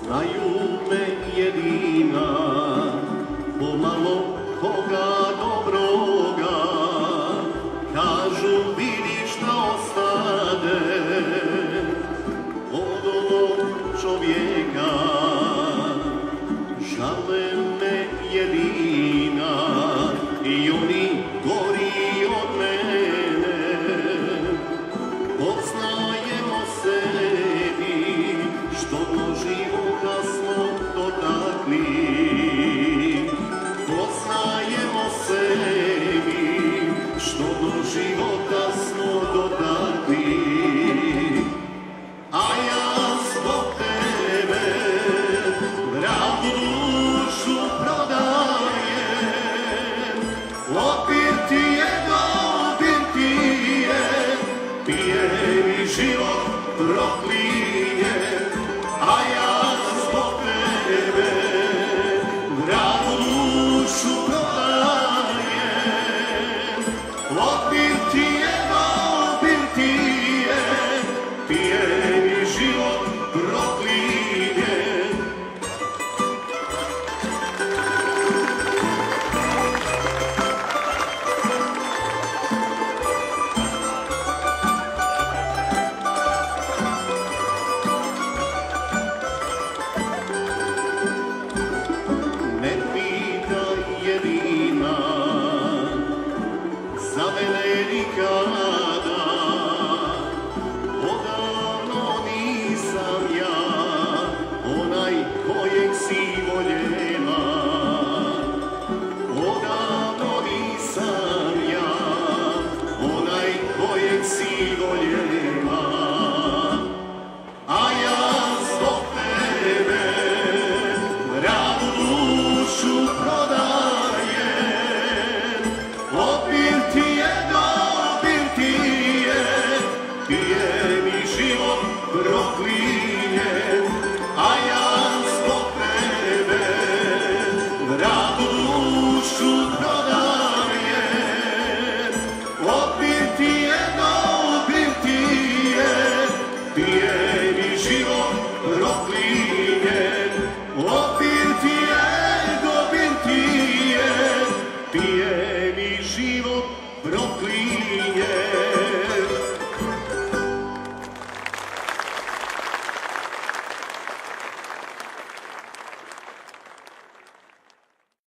znaju me jedina, pomalo koga dobroga, kažu vidi šta ostade od ovog čovjeka. Žale me jedina i oni gori od mene, poznajemo sebi što do života smo dotakli. Poznajemo sebi što do života smo dotakli. A ja zbog tebe dragu dušu prodajem, opir ti je, opir ti je, pije mi život proklinje. A ja zbog tebe dragu dušu prodajem, opir ti je, opir ti je, pije mi život proklinje. Ne pitaj jedina za mene nikada, odavno nisam ja onaj kojeg si voljela. Odavno nisam ja onaj kojeg si voljela. A ja zbog tebe dragu dušu prodajem, opir ti je, opir ti je, pije mi život proklinje. A ja zbog tebe dragu dušu prodajem, opir ti je, opir ti je, pije mi život proklinje.